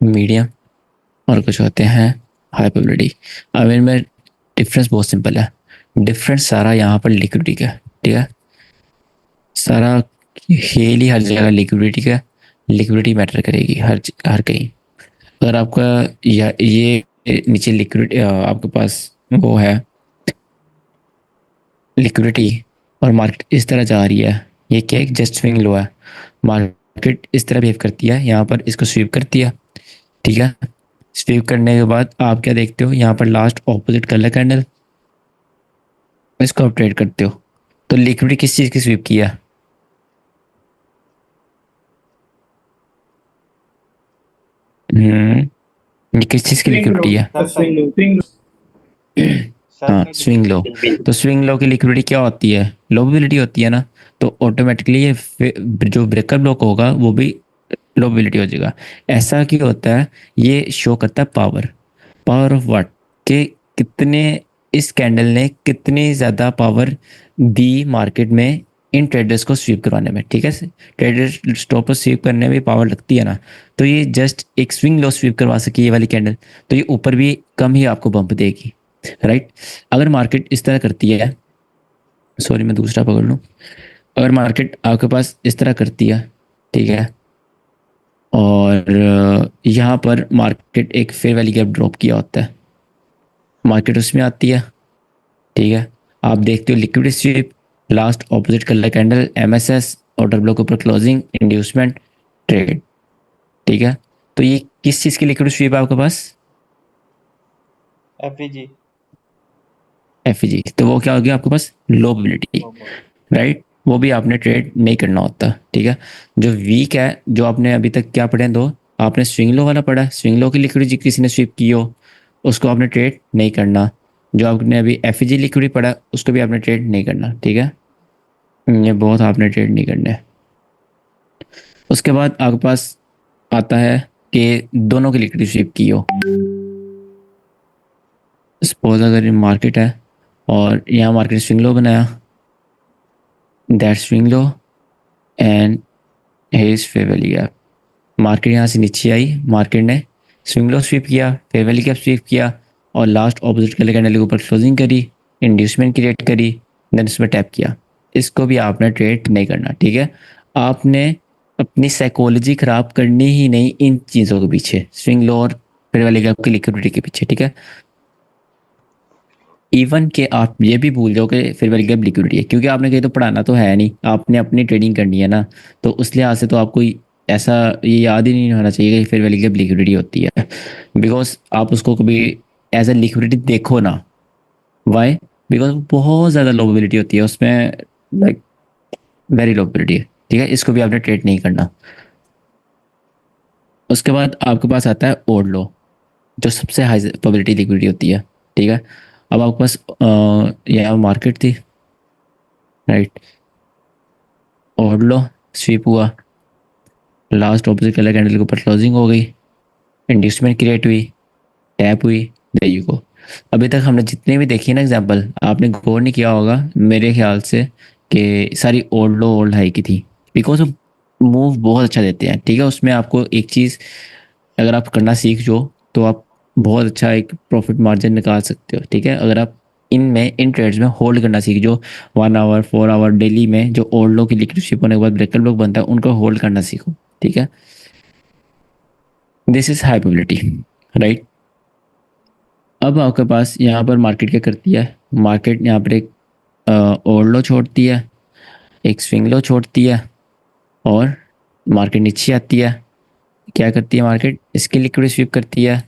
Medium और कुछ होते हैं हाई प्रोबेबिलिटी। अब इनमें डिफरेंस बहुत सिंपल है। डिफरेंस सारा यहाँ पर लिक्विडिटी का, ठीक है। सारा खेल ही हर जगह लिक्विडिटी का। लिक्विडिटी मैटर करेगी हर कहीं। अगर आपका या ये नीचे लिक्विड आपके पास वो है लिक्विडिटी, और मार्केट इस तरह जा रही है, ये क्या एक जस्ट स्विंग लो है। मार्केट इस तरह बिहेव करती है, यहाँ पर इसको स्वीप करती है, ठीक है। स्वीप करने के बाद आप क्या देखते हो, यहाँ पर लास्ट ऑपोजिट कलर कैंडल, इसको आप ट्रेड करते हो। तो लिक्विडिटी किस चीज़ की स्वीप किया? ये किस चीज़ की स्विंग लो लिक्विडिटी है? सर, स्विंग सर हाँ, का स्विंग लो। तो स्विंग लो की लिक्विडिटी क्या होती है? लोबिलिटी होती है ना। तो ऑटोमेटिकली ये जो ब्रेकर ब्लॉक होगा वो भी लोबिलिटी हो जाएगा। ऐसा क्यों होता है? ये शो करता है पावर। Power of what? कि कितने इस कैंडल ने कितनी ज़्यादा पावर दी मार्केट में इन ट्रेडर्स को स्वीप करवाने में, ठीक है। ट्रेडर स्टॉप को स्वीप करने में पावर लगती है ना। तो ये जस्ट एक स्विंग लो स्वीप करवा सकी ये वाली कैंडल, तो ये ऊपर भी कम ही आपको बम्प देगी, राइट। अगर मार्केट इस तरह करती है, सॉरी मैं दूसरा पकड़ लूँ। अगर मार्केट आपके पास इस तरह करती है, ठीक है, और यहाँ पर मार्केट एक फेयर वैल्यू गैप ड्रॉप किया होता है, मार्केट उसमें आती है, ठीक है। आप देखते हो liquidity SVEEP, last opposite colour candle, MSS, order block ऊपर क्लोजिंग, इंड्यूसमेंट, ट्रेड, ठीक है। तो ये किस चीज़ की लिक्विडिटी स्वीप है आपके पास? एफईजी। एफजी। तो वो क्या हो गया आपके पास? लो प्रोबेबिलिटी, राइट। वो भी आपने ट्रेड नहीं करना होता, ठीक है। जो वीक है, जो आपने अभी तक क्या पढ़े हैं दो, आपने स्विंग लो वाला पढ़ा है, स्विंग लो की लिक्विडिटी किसी ने स्वीप की हो उसको आपने ट्रेड नहीं करना। जो आपने अभी एफ जी लिक्विडिटी पढ़ा उसको भी आपने ट्रेड नहीं करना, ठीक है। ये बहुत आपने ट्रेड नहीं करना है। उसके बाद आपके पास आता है कि दोनों की लिक्विडिटी स्वीप की हो। सपोज अगर ये मार्केट है और यहाँ मार्केट स्विंग लो बनाया, that swing low and hedge fair value gap. Market यहाँ से नीचे आई, मार्केट ने स्विंग लो स्वीप किया, फेयर वैल्यू गैप स्वीप किया, और लास्ट ऑपोजिट कलर कैंडल के ऊपर क्लोजिंग करी, इंड्यूसमेंट क्रिएट करी, देन उसमें टैप किया। इसको भी आपने ट्रेड नहीं करना, ठीक है। आपने अपनी साइकोलॉजी खराब करनी ही नहीं इन चीज़ों के पीछे, स्विंग लो और फेयर वैल्यू गैप की लिक्विडिटी के पीछे, ठीक है। इवन कि आप ये भी भूल जाओ कि फेयर वैल्यू गैप लिक्विडिटी है, क्योंकि आपने कहीं तो पढ़ाना तो है नहीं, आपने अपनी ट्रेडिंग करनी है ना। तो उस लिहाज से तो आपको ऐसा ये याद ही नहीं होना चाहिए कि फेयर वैल्यू गैप लिक्विडिटी होती है, बिकॉज आप उसको कभी एज ए लिक्विडिटी देखो ना। वाई? बिकॉज बहुत ज़्यादा लोबिलिटी होती है उसमें, लाइक वेरी लोबिलिटी है, ठीक है। इसको भी आपने ट्रेड नहीं करना। उसके बाद आपके पास आता है ओड लो, जो सबसे हाई प्रोबेबिलिटी लिक्विडिटी होती है, ठीक है। अब आपके पास यहाँ मार्केट थी, राइट। ओड लो स्वीप हुआ, लास्ट ऑपोजिट कलर कैंडल के ऊपर क्लोजिंग हो गई, इंड्यूसमेंट क्रिएट हुई, टैप हुई, देयर यू गो। अभी तक हमने जितने भी देखी ना एग्जांपल, आपने गौर नहीं किया होगा मेरे ख्याल से कि सारी ओल्ड लो ओल्ड हाई की थी, बिकॉज वो मूव बहुत अच्छा देते हैं, ठीक है। उसमें आपको एक चीज़ अगर आप करना सीख जो, तो आप बहुत अच्छा एक प्रॉफिट मार्जिन निकाल सकते हो, ठीक है। अगर आप इनमें इन ट्रेड्स में होल्ड करना सीख जो, 1 आवर 4 आवर डेली में जो ओल्ड लो की लिक्विडिटी होने के बाद ब्रेकर ब्लॉक बनता है उनको होल्ड करना सीखो, ठीक है। This is high probability, right. अब आपके पास यहाँ पर मार्केट क्या करती है? मार्केट यहाँ पर एक ओल्ड लो छोड़ती है, एक स्विंग लो छोड़ती है, और मार्केट नीचे आती है। क्या करती है मार्केट? इसकी लिक्विडिटी स्वीप करती है,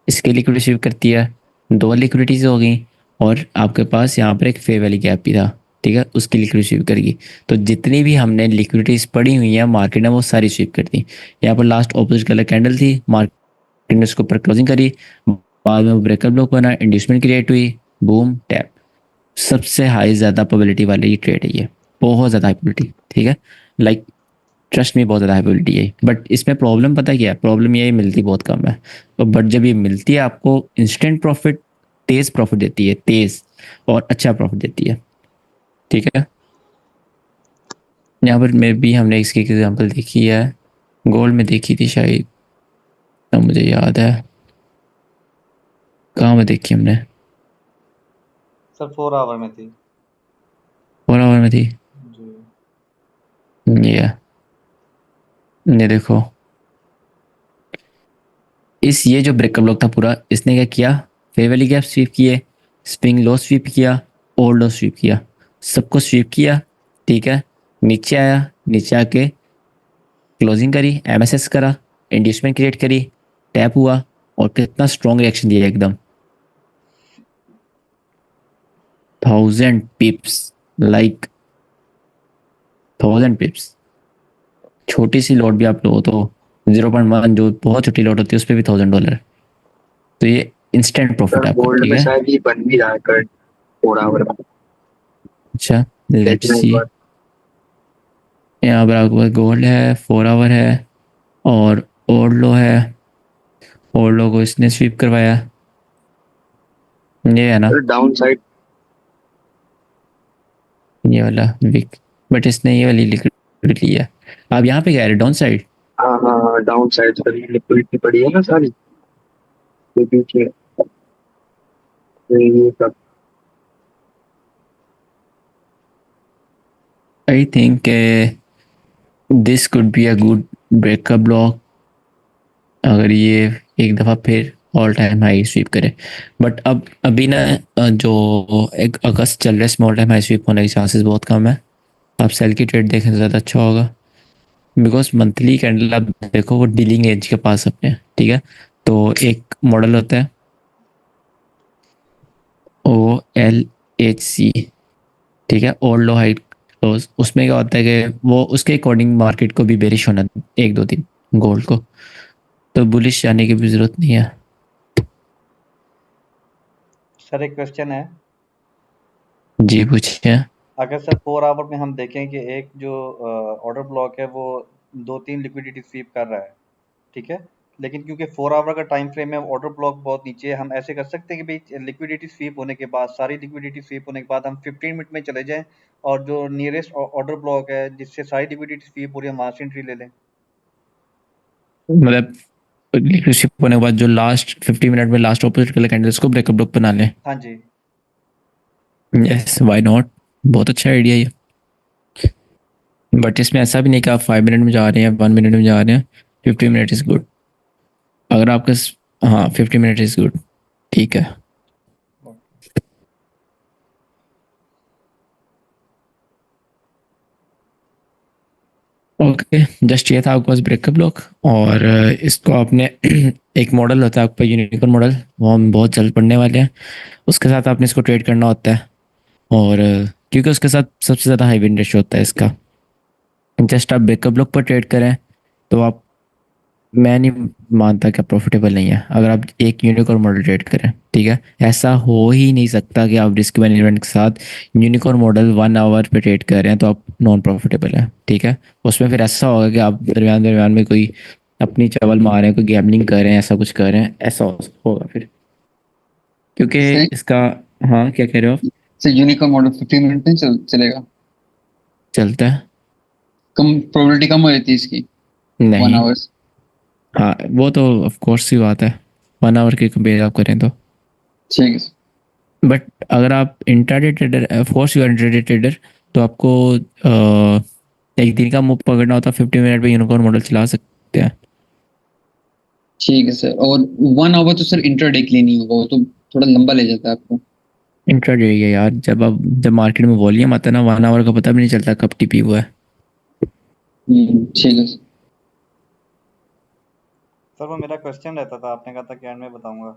इसकी लिक्विडिटी स्वीप करती है, दो लिक्विडिटीज हो गई, और आपके पास यहाँ पर एक फेयर वैल्यू गैप भी था, ठीक है, उसकी लिक्विडिटी स्वीप करेगी। तो जितनी भी हमने लिक्विडिटीज पड़ी हुई हैं मार्केट ने वो सारी स्वीप कर दी। यहाँ पर लास्ट ऑपोजिट कलर कैंडल थी, मार्केट ने उसके ऊपर क्लोजिंग करी, बाद में वो ब्रेकर ब्लॉक बना, इंड्यूसमेंट क्रिएट हुई, बूम टैप। सबसे हाई ज़्यादा प्रोबेबिलिटी वाली ये ट्रेड है, ये बहुत ज़्यादा हाई प्रोबेबिलिटी, ठीक है। लाइक ट्रस्ट में बहुत ज़्यादा हाई प्रोबेबिलिटी है, बट इसमें प्रॉब्लम पता क्या है? प्रॉब्लम ये मिलती बहुत कम है। तो बट जब ये मिलती है आपको इंस्टेंट प्रॉफिट, तेज़ प्रॉफिट देती है, तेज़ और अच्छा प्रॉफिट देती है, ठीक है। यहाँ पर में भी हमने इसकी एग्जांपल देखी है, गोल्ड में देखी थी शायद। जितना मुझे याद है, कहाँ में देखी हमने, सर 4 आवर में थी। 4 आवर में थी। जी। ये देखो, ये जो ब्रेकअप ब्लॉक था पूरा, इसने क्या किया, फेवरली गैप स्वीप किए, स्प्रिंग लो स्वीप किया, ओल्ड लो स्वीप किया, सबको स्वीप किया। ठीक है, नीचे आया, नीचे आके क्लोजिंग करी, एमएसएस करा, इंड्यूसमेंट क्रिएट करी, टैप हुआ, और कितना स्ट्रॉन्ग रिएक्शन दिया एकदम, 1000 पिप्स, लाइक 1000 पिप्स। छोटी सी लॉट भी आप लो तो 0.1, जो बहुत छोटी लॉट होती है, उस पर भी $1000। तो ये इंस्टेंट प्रॉफिट सर है आपका। गोल्ड ठीक में है, शायद ये बन भी रहा है करंट 4 आवर में। अच्छा, लेट्स देखना एक सी। बार। यहाँ पर आपके पास गोल्ड है, 4 आवर है, और ओल्ड लो है। ओल्ड लो को इसने स्वीप करवाया, ये है ना, सर डाउन साइड। ये वाला विक, बट इसने ये वाली लिक्विड ली है। आप यहाँ पे कह रहे हैं डाउन साइड। हाँ हाँ हाँ, डाउन साइड सर, लिक्विडिटी पड़ी है ना सारी ये पीछे। तो ये सब I think this could be a good breakup block, अगर ये एक दफ़ा फिर ऑल टाइम हाई स्वीप करे। बट अब अभी ना जो एक अगस्त चल रहा है, स्मॉल टाइम हाई स्वीप होने के चांसेस बहुत कम है। आप सेल की ट्रेड देखें तो ज़्यादा अच्छा होगा, बिकॉज मंथली कैंडल आप देखो वो डीलिंग एज के पास अपने, ठीक है। तो एक मॉडल होता है OLHC, ठीक है, ओल्ड लो हाइट क्लोज। उसमें क्या होता है कि वो उसके अकॉर्डिंग मार्केट को भी बेरिश होना, एक दो दिन गोल्ड को, तो बुलिश जाने की भी जरूरत नहीं है। सर एक क्वेश्चन है, जी पूछिए। अगर सर 4 आवर में हम देखें कि एक जो ऑर्डर ब्लॉक है वो 2-3 लिक्विडिटी स्वीप कर रहा है, ठीक है? लेकिन क्योंकि 4 आवर का टाइम फ्रेम है, ऑर्डर ब्लॉक बहुत नीचे है, हम ऐसे कर सकते हैं कि भई लिक्विडिटी स्वीप होने के बाद, सारी लिक्विडिटी स्वीप होने के बाद हम 15 मिनट में चले जाएँ और जो नियरेस्ट ऑर्डर ब्लॉक है जिससे सारी लिक्विडिटी स्वीप हो रही है, हम वहाँ से एंट्री ले लें? मतलब लीडरशिप होने के बाद जो लास्ट 50 मिनट में लास्ट ऑपोजिट कलर कैंडल्स को ब्रेकअप ब्लॉक बना लें। हाँ जी। यस, व्हाई नॉट, बहुत अच्छा आइडिया ये। बट इसमें ऐसा भी नहीं कि आप 5 मिनट में जा रहे हैं, 1 मिनट में जा रहे हैं। 50 मिनट इज गुड, अगर आपका हाँ 50 मिनट इज गुड, ठीक है। ओके, जस्ट ये था आपके पास ब्रेकअप ब्लॉक। और इसको आपने एक मॉडल होता है आपका यूनिकॉर्न मॉडल, वो हम बहुत जल्द पढ़ने वाले हैं। उसके साथ आपने इसको ट्रेड करना होता है, और क्योंकि उसके साथ सबसे ज़्यादा हाई विन रेशियो होता है इसका, जस्ट आप ब्रेकअप ब्लॉक पर ट्रेड करें तो आप, मैं नहीं मानता कि आप प्रॉफिटेबल नहीं है अगर आप एक यूनिकॉर्न मॉडल ट्रेड करें। ठीक है, ऐसा हो ही नहीं सकता कि आप रिस्क मैनेजमेंट के साथ यूनिकॉर्न मॉडल 1 आवर पे ट्रेड कर रहे हैं तो आप नॉन प्रॉफिटेबल है। ठीक है, उसमें फिर ऐसा होगा कि आप दरमियान दरमियान में कोई अपनी चवल मार रहे हैं, कोई गैमलिंग कर रहे हैं, ऐसा कुछ कर रहे हैं, ऐसा होगा फिर, क्योंकि से इसका, हाँ क्या कह रहे हो आप? से यूनिकॉर्न मॉडल 15 मिनट में चलेगा। चलता है, कम प्रोबेबिलिटी कम हो जाती है इसकी 1 नहीं, आवर्स। हाँ वो तो ऑफ कोर्स सी बात है, 1 आवर की कंपेयर आप करें तो। ठीक है सर। बट अगर आप intraday trader, force you intraday trader, तो आपको एक दिन का मूव पकड़ना होता है, 50 मिनट पे यूनिकॉर्न मॉडल चला सकते हैं। ठीक है सर, और 1 आवर तो सर इंटरडे के लिए नहीं होगा, वो तो थोड़ा लंबा ले जाता है आपको। इंट्राडे है यार, जब मार्केट में वॉल्यूम आता है ना, 1 आवर का पता भी नहीं चलता कब टीपी हुआ है। ठीक है सर। सर वो मेरा क्वेश्चन रहता था, आपने कहा था कि एंड में बताऊँगा।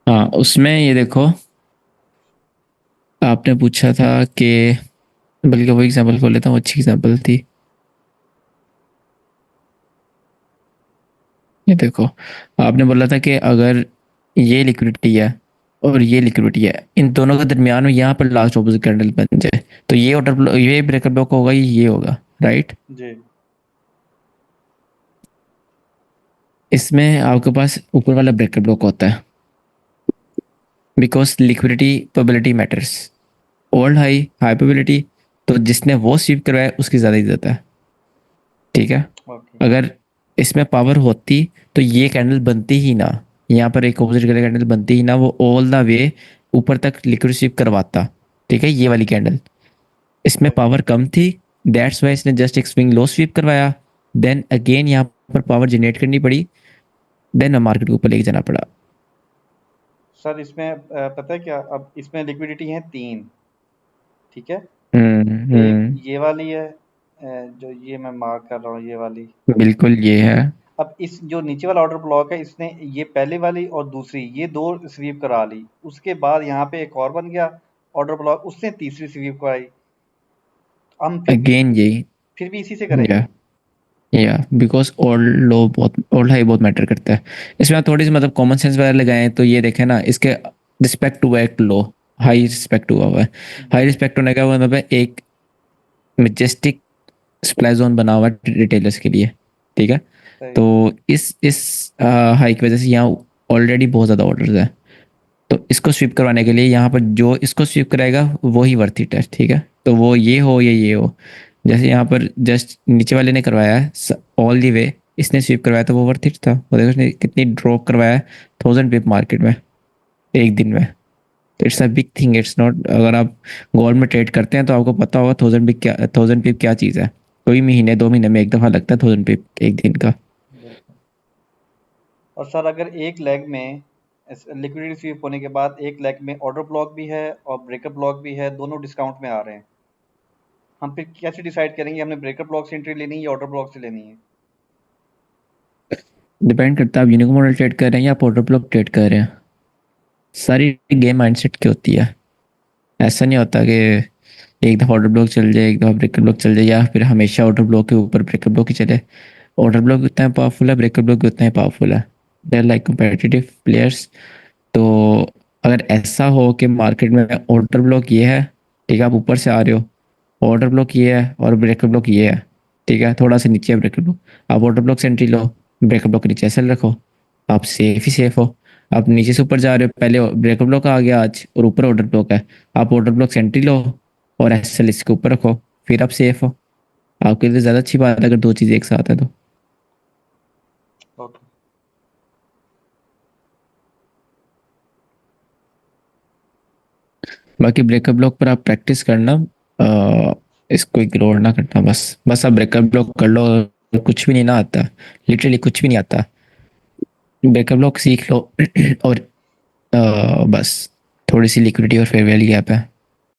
हाँ, उसमें ये देखो, आपने पूछा था कि, बल्कि वो एग्जांपल खोल लेता हूँ, अच्छी एग्जांपल थी। ये देखो, आपने बोला था कि अगर ये लिक्विडिटी है और ये लिक्विडिटी है, इन दोनों के दरमियान में यहाँ पर लास्ट ऑपोजिट कैंडल बन जाए, तो ये ऑर्डर, ये ब्रेकर ब्लॉक होगा, ये होगा, राइट। जी। इसमें आपके पास ऊपर वाला ब्रेकर ब्लॉक होता है, because liquidity probability matters, old high high probability, तो जिसने वो स्वीप करवाया उसकी ज़्यादा इज्जत है। ठीक है, ओके। अगर इसमें पावर होती तो ये कैंडल बनती ही ना, यहाँ पर एक ऑपोजिट कलर कैंडल बनती ही ना, वो ऑल द वे ऊपर तक लिक्विड स्वीप करवाता। ठीक है, ये वाली कैंडल, इसमें पावर कम थी, दैट्स वाई इसने जस्ट एक स्विंग लो स्वीप करवाया, देन अगेन यहाँ पर पावर जनरेट करनी पड़ी, देन मार्केट को ऊपर लेके जाना पड़ा। सर इसमें पता है क्या, अब इसमें लिक्विडिटी है 3, ठीक है? एक हम्म। ये वाली है, जो ये मैं मार्क कर रहा हूँ, ये वाली। बिल्कुल ये है। अब इस जो नीचे वाला ऑर्डर ब्लॉक है, इसने ये पहले वाली और दूसरी ये 2 स्वीप करा ली। उसके बाद यहाँ पे एक और बन गया ऑर्डर ब्लॉक, उसने तीसरी स्वीप कराई। हम अगेन यही। फिर भी इसी से या करेंगे। या बिकॉज ओल्ड लो बहुत, ओल्ड हाई बहुत मैटर करता है। इसमें आप थोड़ी सी मतलब कॉमन सेंस वगैरह लगाएं तो ये देखें ना, इसके रिस्पेक्ट हुआ एक लो, हाई रिस्पेक्ट हुआ हुआ है। हाई रिस्पेक्ट होने का मतलब है एक मेजेस्टिक सप्लाई जोन बना हुआ है रिटेलर्स के लिए। ठीक है, सही। तो इस हाई की वजह से यहाँ ऑलरेडी बहुत ज़्यादा ऑर्डर्स है, तो इसको स्वीप करवाने के लिए यहाँ पर जो इसको स्वीप कराएगा वो ही वर्थ इट है। ठीक है, तो वो ये हो या ये हो, जैसे यहाँ पर जस्ट नीचे वाले ने करवाया है ऑल दी वे, इसने स्वीप करवाया तो वो वर्थ इट था। वो देखो इसने कितनी ड्रॉप करवाया है, 1000 पिप मार्केट में एक दिन में। It's a big thing, it's not, अगर आप गोल्ड में ट्रेड करते हैं तो आपको पता होगा 1000 पिप क्या, 1000 पिप क्या चीज़ है। कोई महीने 2 महीने में एक दफ़ा लगता है 1000 पिप एक दिन का। बिल्कुल। और सर अगर एक लेग में लिक्विडिटी स्वीप होने के बाद एक लेग में ऑर्डर ब्लॉक भी है और ब्रेकअप ब्लॉक भी है, दोनों डिस्काउंट में आ रहे हैं, हम फिर कैसे डिसाइड करेंगे हमने ब्रेकअप ब्लॉक से एंट्री लेनी है या ऑर्डर ब्लॉक से लेनी है? डिपेंड करता है आप यूनिक मॉडल ट्रेड कर रहे हैं या पोर्टर ब्लॉक ट्रेड कर रहे हैं। सारी गेम माइंडसेट की होती है। ऐसा नहीं होता कि एक दफ़ा ऑर्डर ब्लॉक चल जाए, एक दफ़ा ब्रेकर ब्लॉक चल जाए, या फिर हमेशा ऑर्डर ब्लॉक के ऊपर ब्रेकर ब्लॉक ही चले। ऑर्डर ब्लॉक उतना ही पावरफुल है, ब्रेकर ब्लॉक भी उतना ही पावरफुल है। They are like competitive players. तो अगर ऐसा हो कि मार्केट में ऑर्डर ब्लॉक ये है, ठीक है, आप ऊपर से आ रहे हो, ऑर्डर ब्लॉक ये है और ब्रेकर ब्लॉक ये है, ठीक है, थोड़ा सा नीचे है ब्रेकर ब्लॉक, आप ऑर्डर ब्लॉक से एंट्री लो, ब्रेकर ब्लॉक के नीचे ऐसे रखो, आप सेफ ही सेफ हो। आप नीचे से ऊपर जा रहे हो, पहले ब्रेकर ब्लॉक आ गया आज और ऊपर ऑर्डर ब्लॉक है, आप ऑर्डर ब्लॉक से एंट्री लो और एस एल इसके ऊपर रखो, फिर आप सेफ हो। आपके लिए ज़्यादा अच्छी बात है अगर दो चीज़ें एक साथ है तो। ओके। बाकी ब्रेकअप ब्लॉक पर आप प्रैक्टिस करना, इसको इग्नोर ना करना, बस बस आप ब्रेकअप ब्लॉक कर लो, कुछ भी नहीं ना आता, लिटरली कुछ भी नहीं आता, ब्रेकअप ब्लॉक सीख लो और बस थोड़ी सी लिक्विडिटी और फेयर वैल्यू गैप है,